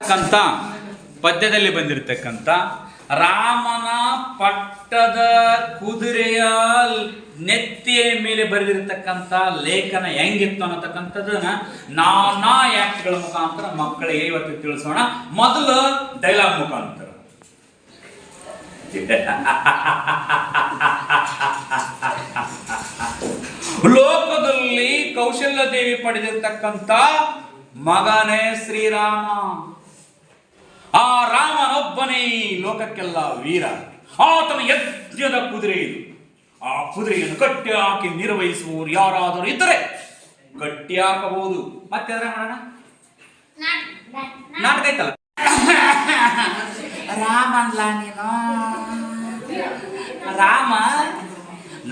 ಕಂತ ಪದ್ಯದಲ್ಲಿ ಬಂದಿರತಕ್ಕಂತ ರಾಮನ ಪಟ್ಟದ ಕುದುರೆಯ ನೆತ್ತಿಯ ಮೇಲೆ ಬರೆದಿರತಕ್ಕಂತ ಲೇಖನ ಹೆಂಗಿತ್ತು ಅನ್ನತಕ್ಕಂಥದ್ದನ್ನ ನಾನಾ ಆಕ್ಟ್ಗಳ ಮುಖಾಂತರ ಮಕ್ಕಳಿಗೆ ಇವತ್ತು ತಿಳಿಸೋಣ. ಮೊದಲು ಡೈಲಾಗ್ ಮುಖಾಂತರ. ಲೋಕದಲ್ಲಿ ಕೌಶಲ್ಯ ದೇವಿ ಪಡೆದಿರ್ತಕ್ಕಂಥ ಮಗನೇ ಶ್ರೀರಾಮ. ಆ ರಾಮನೊಬ್ಬನೇ ಲೋಕಕ್ಕೆಲ್ಲ ವೀರ. ಆತನ ಯಜ್ಞದ ಕುದುರೆ ಇದು. ಆ ಕುದುರೆಯನ್ನು ಕಟ್ಟಿ ಹಾಕಿ ನಿರ್ವಹಿಸುವವರು ಯಾರಾದರೂ ಇದ್ದರೆ ಕಟ್ಟಿ ಹಾಕಬಹುದು. ಮತ್ತೆ ಅದರ ಮಾಡೋಣ, ನಾಟಕ ಐತಲ್ಲ. ರಾಮನ್ಲ ನೀನು ರಾಮ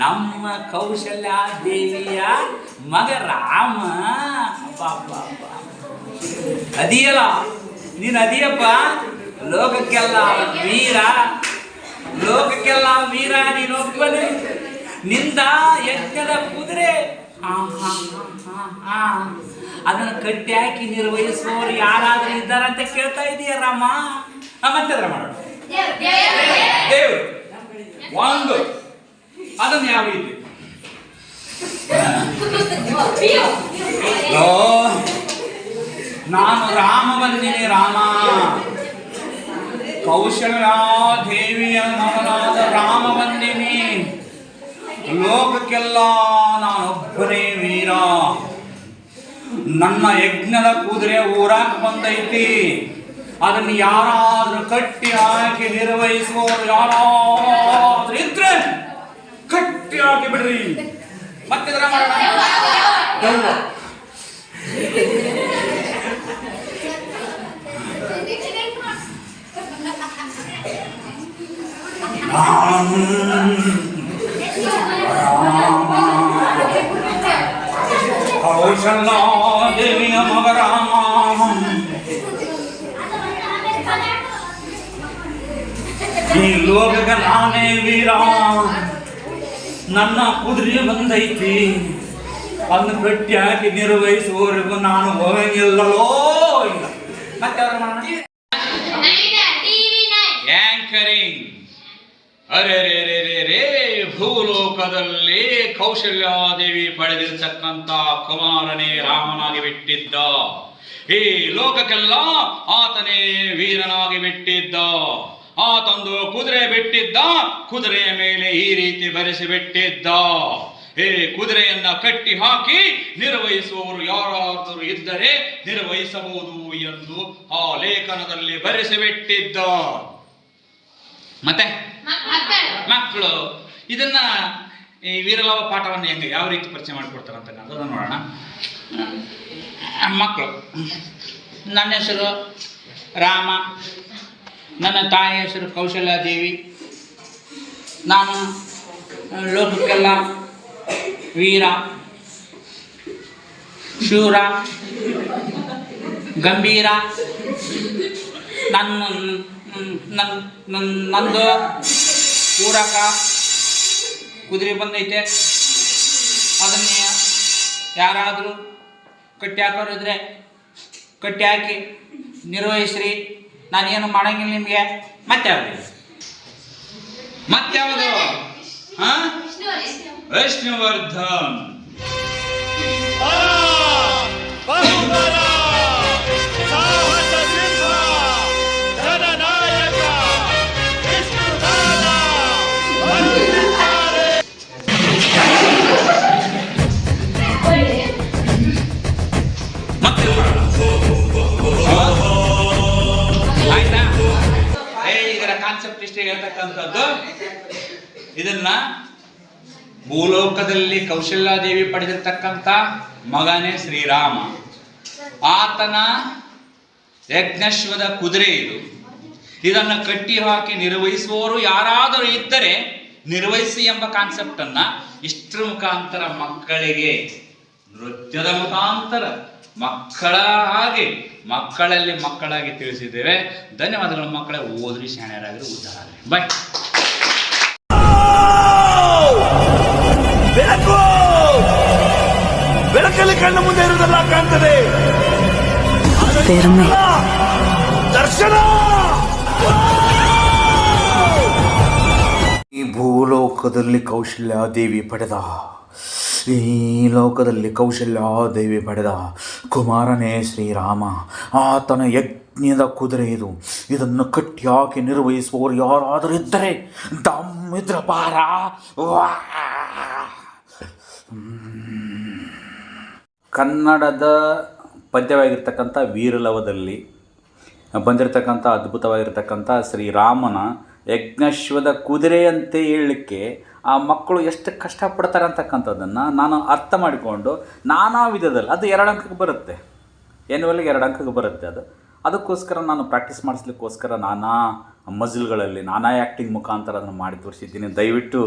ನಮ್ಮ ಕೌಶಲ್ಯ ದೇವಿಯ ಮಗ ರಾಮ. ಅದಿಯಲ್ಲ ನೀನು, ಅದಿಯಪ್ಪ ಲೋಕಕ್ಕೆಲ್ಲ ವೀರ, ಲೋಕಕ್ಕೆಲ್ಲ ವೀರ ನೀನೊಬ್ಬನೇ. ನಿಂದ ಯಜ್ಞದ ಕುದುರೆ ಅದನ್ನು ಕಟ್ಟಿ ಹಾಕಿ ನಿರ್ವಹಿಸುವವರು ಯಾರಾದ್ರೂ ಇದ್ದಾರಂತ ಕೇಳ್ತಾ ಇದೀಯ ರಾಮ. ಮತ್ತೆ ಅದರ ಮಾಡೋಣ. ದೇವರು ಒಂದು ಅದನ್ನು ಯಾವ ರೀತಿ ನಾನು ರಾಮ ಬಂದಿನಿ. ರಾಮ ಕೌಶಲ್ಯ ದೇವಿಯ ಮಗನಾದ ರಾಮ ಬಂದಿನಿ. ಲೋಕಕ್ಕೆಲ್ಲ ನಾನೊಬ್ಬನೇ ವೀರ. ನನ್ನ ಯಜ್ಞದ ಕುದುರೆ ಊರಾಗ ಬಂದೈತಿ. ಅದನ್ನು ಯಾರಾದ್ರೂ ಕಟ್ಟಿ ಹಾಕಿ ನಿರ್ವಹಿಸುವವರು ಯಾರಾದ್ರೂ ಇದ್ರೆ ಕಟ್ಟಿ ಹಾಕಿ ಬಿಡ್ರಿ. ಮತ್ತೆ ಕೌಶಲ್ಯ ದೇವಿಯ ಮಗ ರಾಮ. ಈ ಲೋಕಕ್ಕೆ ನಾನೇ ವೀರ. ನನ್ನ ಕುದುರೆ ಬಂದೈತಿ. ಅದನ್ನು ಕಟ್ಟಿ ಹಾಕಿ ನಿರ್ವಹಿಸುವವರೆಗೂ ನಾನು ಹೋಗಂಗಿಲ್ಲೋ ಇಲ್ಲ. ಮತ್ತೆ ಆಂಕರಿಂಗ್. ಅರೆ ರೇ ರೇ ರೇ ರೇ ಭೂಲೋಕದಲ್ಲಿ ಕೌಶಲ್ಯಾದೇವಿ ಪಡೆದಿರತಕ್ಕಂತ ಕುಮಾರನೇ ರಾಮನಾಗಿ ಬಿಟ್ಟಿದ್ದ. ಈ ಲೋಕಕ್ಕೆಲ್ಲ ಆತನೇ ವೀರನಾಗಿ ಬಿಟ್ಟಿದ್ದ. ಆತಂದು ಕುದುರೆ ಬಿಟ್ಟಿದ್ದ. ಕುದುರೆಯ ಮೇಲೆ ಈ ರೀತಿ ಬರೆಸಿ ಬಿಟ್ಟಿದ್ದ. ಈ ಕುದುರೆಯನ್ನ ಕಟ್ಟಿ ಹಾಕಿ ನಿರ್ವಹಿಸುವವರು ಯಾರಾದರೂ ಇದ್ದರೆ ನಿರ್ವಹಿಸಬಹುದು ಎಂದು ಆ ಲೇಖನದಲ್ಲಿ ಬರೆಸಿಬಿಟ್ಟಿದ್ದ. ಮತ್ತೆ ಮಕ್ಕಳು ಇದನ್ನ ಈ ವೀರಲವ ಪಾಠವನ್ನು ಹೆಂಗೆ ಯಾವ ರೀತಿ ಪರಿಚಯ ಮಾಡಿಕೊಡ್ತಾರೆ ಅಂತಕ್ಕಂಥದ್ದು ನೋಡೋಣ. ಮಕ್ಕಳು, ನನ್ನ ಹೆಸರು ರಾಮ, ನನ್ನ ತಾಯಿಯ ಹೆಸರು ಕೌಶಲ್ಯಾದೇವಿ. ನಾನು ಲೋಕಕ್ಕೆಲ್ಲ ವೀರ, ಶೂರ, ಗಂಭೀರ. ನಂದು ಪೂರಕ ಕುದುರೆ ಬಂದೈತೆ. ಅದನ್ನೇ ಯಾರಾದರೂ ಕಟ್ಟಿ ಹಾಕೋರು ಇದ್ರೆ ಕಟ್ಟಿ ಹಾಕಿ ನಿರ್ವಹಿಸ್ರಿ. ನಾನೇನು ಮಾಡಂಗಿಲ್ಲ ನಿಮಗೆ. ಮತ್ಯಾವುದು ವಿಷ್ಣುವರ್ಧನ್. ಕಾನ್ಸೆಪ್ಟ್ ಇಷ್ಟೇ ಹೇಳ್ತಕ್ಕಂಥದ್ದು. ಇದನ್ನ ಭೂಲೋಕದಲ್ಲಿ ಕೌಶಲ್ಯಾದೇವಿ ಪಡೆದಿರ್ತಕ್ಕಂಥ ಮಗನೇ ಶ್ರೀರಾಮ. ಆತನ ಯಜ್ಞಶ್ವದ ಕುದುರೆ ಇದು. ಇದನ್ನು ಕಟ್ಟಿ ಹಾಕಿ ನಿರ್ವಹಿಸುವವರು ಯಾರಾದರೂ ಇದ್ದರೆ ನಿರ್ವಹಿಸಿ ಎಂಬ ಕಾನ್ಸೆಪ್ಟ್ ಅನ್ನ ಇಷ್ಟರ ಮುಖಾಂತರ ಮಕ್ಕಳಿಗೆ ನೃತ್ಯದ ಮುಖಾಂತರ ಮಕ್ಕಳ ಹಾಗೆ ಮಕ್ಕಳಲ್ಲಿ ಮಕ್ಕಳಾಗಿ ತಿಳಿಸಿದ್ದೇವೆ. ಧನ್ಯವಾದಗಳು ಮಕ್ಕಳೇ. ಓದ್ರಿ, ಶಾಣ್ಯರಾಗಿರಿ, ಉದ್ಧಾರ ಆಗಲಿ. ಬಾಯ್. ಬೆಳಕಲ್ಲಿ ಕಣ್ಣ ಮುಂದೆ ಇರುವುದೆಲ್ಲ ಕಾಣ್ತದೆ. ಈ ಭೂಲೋಕದಲ್ಲಿ ಕೌಶಲ್ಯಾದೇವಿ ಪಡೆದ ಈ ಲೋಕದಲ್ಲಿ ಕೌಶಲ್ಯಾದೇವಿ ಪಡೆದ ಕುಮಾರನೇ ಶ್ರೀರಾಮ. ಆತನ ಯಜ್ಞದ ಕುದುರೆ ಇದು. ಇದನ್ನು ಕಟ್ಟಿಯಾಗಿ ನಿರ್ವಹಿಸುವವರು ಯಾರಾದರೂ ಇದ್ದರೆ ದಮ್ಮಿದ್ರ ಪಾರ. ಕನ್ನಡದ ಪದ್ಯವಾಗಿರ್ತಕ್ಕಂಥ ವೀರಲವದಲ್ಲಿ ಬಂದಿರತಕ್ಕಂಥ ಅದ್ಭುತವಾಗಿರ್ತಕ್ಕಂಥ ಶ್ರೀರಾಮನ ಯಜ್ಞಶ್ವದ ಕುದುರೆಯಂತೆ ಹೇಳಲಿಕ್ಕೆ ಆ ಮಕ್ಕಳು ಎಷ್ಟು ಕಷ್ಟಪಡ್ತಾರೆ ಅಂತಕ್ಕಂಥದ್ದನ್ನು ನಾನು ಅರ್ಥ ಮಾಡಿಕೊಂಡು ನಾನಾ ವಿಧದಲ್ಲಿ, ಅದು 2 ಅಂಕಕ್ಕೆ ಬರುತ್ತೆ, ಎನ್ಯುವಲ್ಗೆ 2 ಅಂಕಕ್ಕೆ ಬರುತ್ತೆ. ಅದಕ್ಕೋಸ್ಕರ ನಾನು ಪ್ರಾಕ್ಟೀಸ್ ಮಾಡಿಸ್ಲಿಕ್ಕೋಸ್ಕರ ನಾನಾ ಮಜಲ್ಗಳಲ್ಲಿ ನಾನಾ ಆ್ಯಕ್ಟಿಂಗ್ ಮುಖಾಂತರ ಅದನ್ನು ಮಾಡಿ ತೋರಿಸಿದ್ದೀನಿ. ದಯವಿಟ್ಟು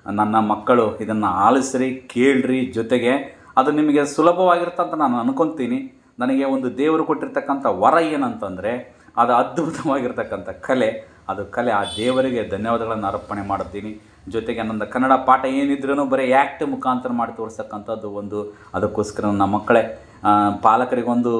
ನನ್ನ ಮಕ್ಕಳು ಇದನ್ನು ಆಲಿಸ್ರಿ, ಕೇಳ್ರಿ. ಜೊತೆಗೆ ಅದು ನಿಮಗೆ ಸುಲಭವಾಗಿರುತ್ತೆ ನಾನು ಅನ್ಕೊತೀನಿ. ನನಗೆ ಒಂದು ದೇವರು ಕೊಟ್ಟಿರ್ತಕ್ಕಂಥ ವರ ಏನಂತಂದರೆ ಅದು ಅದ್ಭುತವಾಗಿರ್ತಕ್ಕಂಥ ಕಲೆ. ಅದು ಕಲೆ, ಆ ದೇವರಿಗೆ ಧನ್ಯವಾದಗಳನ್ನು ಅರ್ಪಣೆ ಮಾಡುತ್ತೀನಿ. ಜೊತೆಗೆ ನನ್ನ ಕನ್ನಡ ಪಾಠ ಏನಿದ್ರೂ ಬರೀ ಆ್ಯಕ್ಟ್ ಮುಖಾಂತರ ಮಾಡಿ ತೋರಿಸ್ತಕ್ಕಂಥದ್ದು ಒಂದು. ಅದಕ್ಕೋಸ್ಕರ ನನ್ನ ಮಕ್ಕಳೇ, ಪಾಲಕರಿಗೊಂದು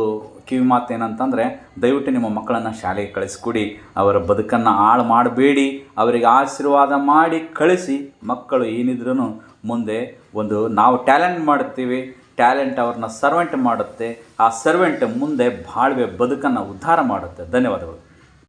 ಕಿವಿ ಮಾತು ಏನಂತಂದರೆ, ದಯವಿಟ್ಟು ನಿಮ್ಮ ಮಕ್ಕಳನ್ನು ಶಾಲೆಗೆ ಕಳಿಸ್ಕೊಡಿ. ಅವರ ಬದುಕನ್ನು ಹಾಳು ಮಾಡಬೇಡಿ, ಅವರಿಗೆ ಆಶೀರ್ವಾದ ಮಾಡಿ ಕಳಿಸಿ. ಮಕ್ಕಳು ಏನಿದ್ರೂ ಮುಂದೆ ಒಂದು ನಾವು ಟ್ಯಾಲೆಂಟ್ ಮಾಡುತ್ತೀವಿ, ಟ್ಯಾಲೆಂಟ್ ಅವ್ರನ್ನ ಸರ್ವೆಂಟ್ ಮಾಡುತ್ತೆ. ಆ ಸರ್ವೆಂಟ್ ಮುಂದೆ ಬಾಳ್ವೆ ಬದುಕನ್ನು ಉದ್ಧಾರ ಮಾಡುತ್ತೆ. ಧನ್ಯವಾದಗಳು.